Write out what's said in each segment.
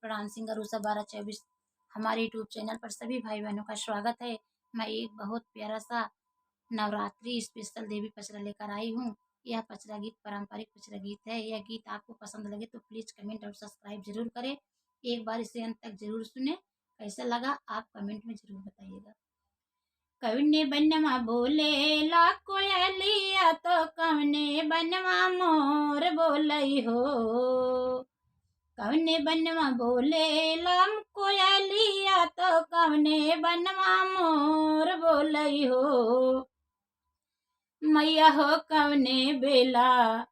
Dancing अरूषा 1224 हमारे YouTube channel पर सभी भाई बहनों का स्वागत है। मैं एक बहुत प्यारा सा नवरात्रि स्पेशल देवी पचरा लेकर आई हूँ। यह पचरा गीत पारंपरिक पचरा गीत है। यह गीत आपको पसंद लगे तो प्लीज कमेंट और सब्सक्राइब जरूर करें। एक बार इसे अंत तक जरूर सुने। कैसा लगा आप कमेंट में जरूर बताइएगा। कवने बनवा बोले ला कोयलिया तो कवने बनवा मोर बोलई हो। कवने बनवा बोले लाम कोयलिया तो कवने बनवा मोर बोलई हो। मैया हो कवने बेला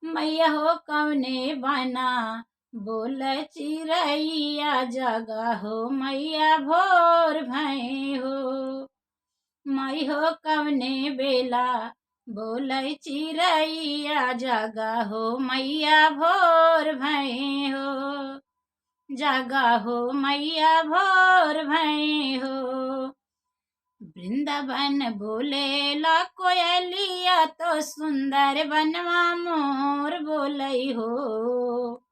मैया हो कवने बना बोल चिरैया जगा हो मैया भोर भई हो। मई हो कवने बेला बोलै चिरैया जगा हो मैया भोर भई हो। जगा हो मैया भोर भई हो। वृंदावन बोले ला कोयलिया तो सुंदर बनवा मोर बोलई हो।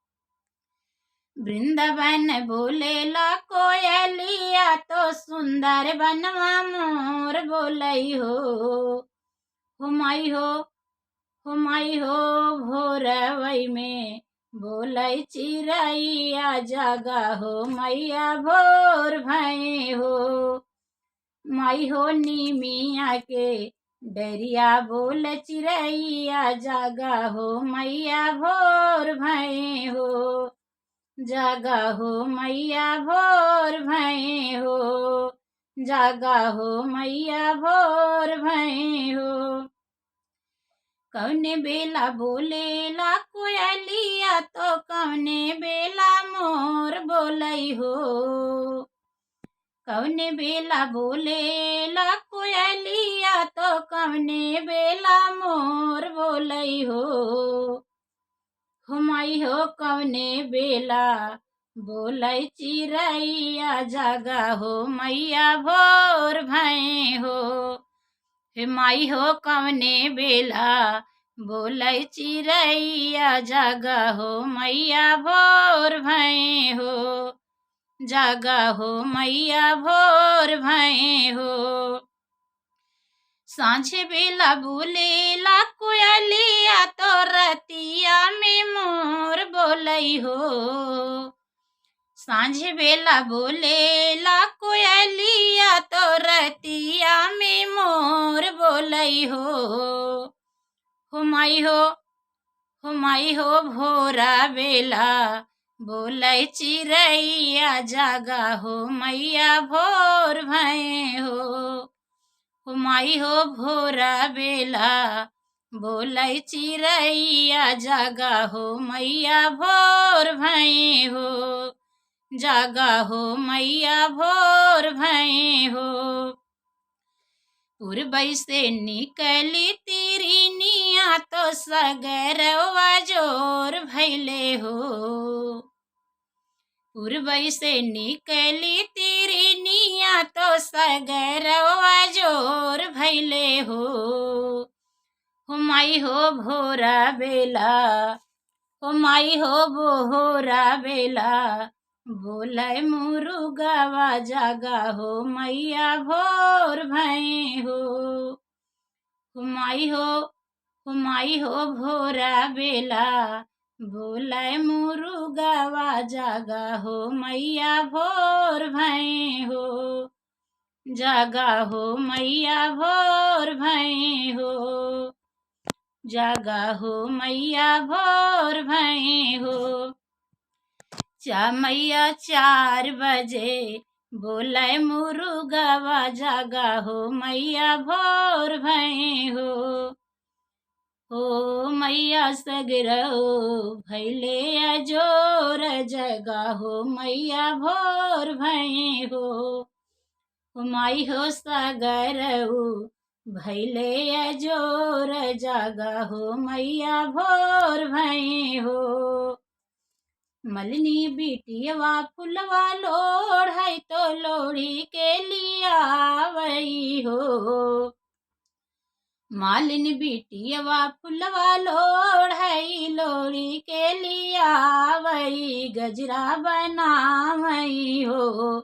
वृंदावन बोले ला कोयलिया तो सुंदर बनवा मोर बोलई हो माई हो भोरवई में बोलै चिरैया जगा हो मैया भोर भई हो। माई हो नीमिया के डरिया बोल चिरैया जगा हो मैया भोर भई हो। जगा हो मैया भोर भई हो। जगा हो मैया भोर भई हो। कौने बेला बोले ला कोयलिया तो कौने बेला मोर बोलई हो। कौने बेला बोले ला कोयलिया तो कौने बेला मोर बोलई हो माई हो कौने बेला बोलै चिरैया जगा हो मैया भोर भई हो। हे माई हो कवने बेला बोलै चिरैया जगा हो मैया भोर भई हो। जगा हो मैया भोर भई हो। सांझे बेला बोले ला कोयलिया तो रतिया में मोर बोलई हो। सांझे बेला बोले ला कोयलिया तो रतिया में मोर बोलई हो माई हो भोरा बेला बोलै चिरैया जगा हो मैया भोर भई हो माई हो भोरा बेला बोलै चिरैया जगा हो मैया भोर भई हो। जगा हो मैया भोर भई हो। पूर्वई से निकली तिरनिया तो सगरवा जोर भैले हो। पूर्वई से निकली तिरनिया तो सगरवा जोर भैले हो माई हो भोरा बेला हो माई हो भोरा बेला बोलै मुरुगवा जगा हो मैया भोर भई हो माई हो भोरा बेला बोलै मुरुगवा जगा हो मैया भोर भई हो। जगा हो मैया भोर भई हो। जगा हो मैया भोर भई हो। मैया 4 बजे बोलै मुरुगवा जगा हो मैया भोर भई हो मैया सगरौ भैले अजोर जगा हो मैया भोर भई हो माई हो सगरौ भैले अजोर जगा हो मैया भोर भई हो। मलनी बिटियवा फुलवा लोढ़ है तो लोढ़ी के लिया वही हो। मालिन बिटियवा फुलवा लोढ़ई लोरी के लिया वही गजरा बनावई हो।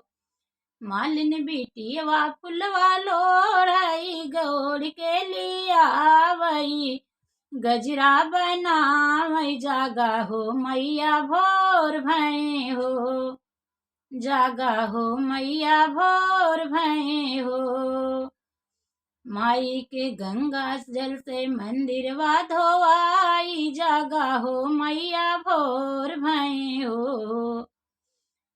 मालिन बिटियवा फुलवा लोढ़ई गौड़ के लिया वही गजरा बनावई जागा हो मैया भोर भई हो। जागा हो मैया भोर भई हो। माई के गंगा जल से मंदिरवा धोवाई जागा हो मैया भोर भई हो।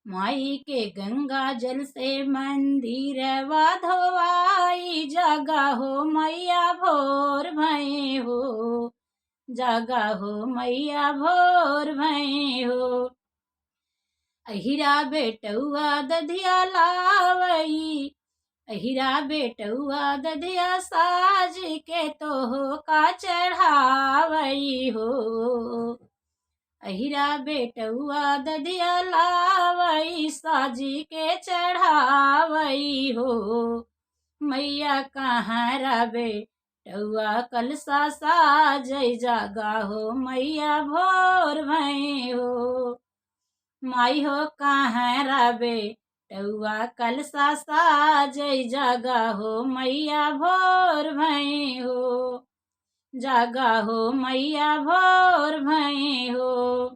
माई के गंगा जल से मंदिरवा धोवाई जागा हो मैया भोर भई हो। जागा हो मैया भोर भई हो। अहिरा बेटउआ दधिया लावई अहिरा बेटउआ दधिया साज के तो का चढ़ावई हो। अहिरा बेटउआ दधिया लावई साजी के चढ़ावई हो। मैया कहाँ रा बेटउआ कलसा साजई जागा हो मैया भोर भई हो। माई हो कहाँ रा बेटउआ कलसा साजई जागा हो मैया भोर भई हो। जागा हो मैया भोर भई हो।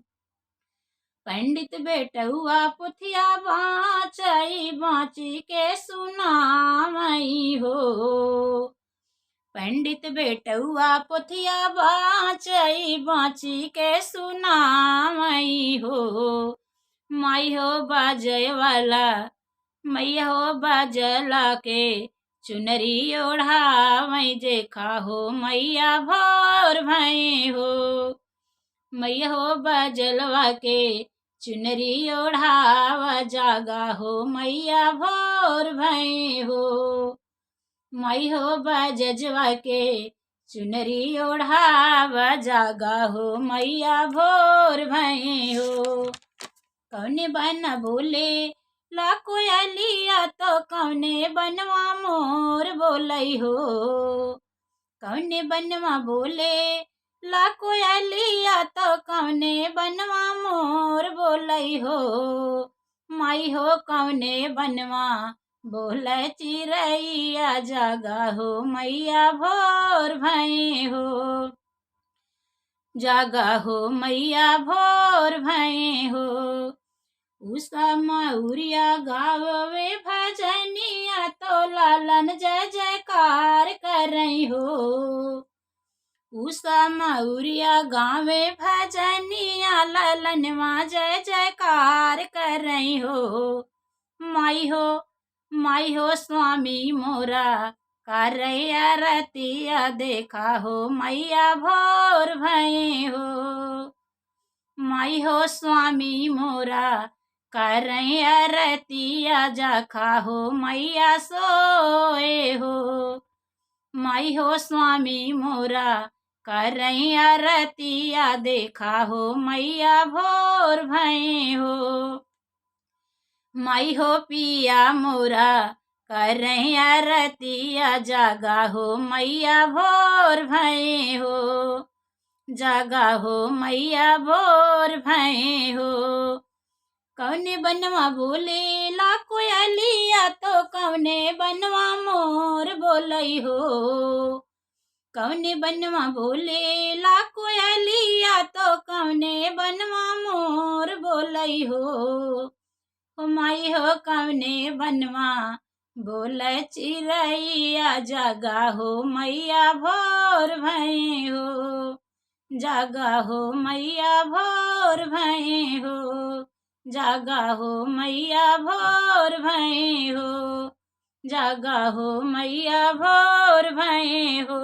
पंडित बेटउआ पुथिया बाँचई बाँची के सुनावई हो। पंडित बेटउआ पुथिया बाँचई बाँची के सुनावई हो। माई हो बाजय वाला मैया हो बाजला के चुनरी ओढ़ावई देखा हो मैया भोर भई हो। मैया हो बाजलवा के चुनरी ओढ़ावा जागा हो मैया भोर भई हो। माई हो बाजजवा के चुनरी ओढ़ावा जागा हो मैया भोर भई हो। कौने बन बोले ला कोयलिया तो कौने बनवा मोर बोलई हो। कौने बनवा बोले ला कोयलिया तो कौने बनवा मोर बोलई हो। माई हो कौने बनवा बोले चिरैया जागा हो मैया भोर भई हो। जागा हो मैया भोर भई हो। उषा मऊरिया गावे भजनिया तो लालन जय जयकार करई हो। उषा मऊरिया गावे भजनिया लालनवा जय जयकार करई हो। माई हो स्वामी मोरा करैया रतिया देखा हो मैया भोर भई हो। माई हो स्वामी मोरा करैया रतिया जाखा हो मैया सोए हो। माई हो स्वामी मोरा करैया रतिया देखा हो मैया भोर भई हो। माई हो पिया मोरा करैया रतिया जागा हो मैया भोर भई हो। जागा हो मैया भोर भई हो। कौने बनवा बोले ला कोयलिया तो कौने बनवा मोर बोलई हो। कौने बनवा बोले ला कोयलिया तो कौने बनवा मोर बोलई हो। माई हो कौने बनवा बोले चिरैया जागा हो मैया भोर भई हो। जागा हो मैया भोर भई हो। जागा हो मैया भोर भई हो। जागा हो मैया भोर भई हो।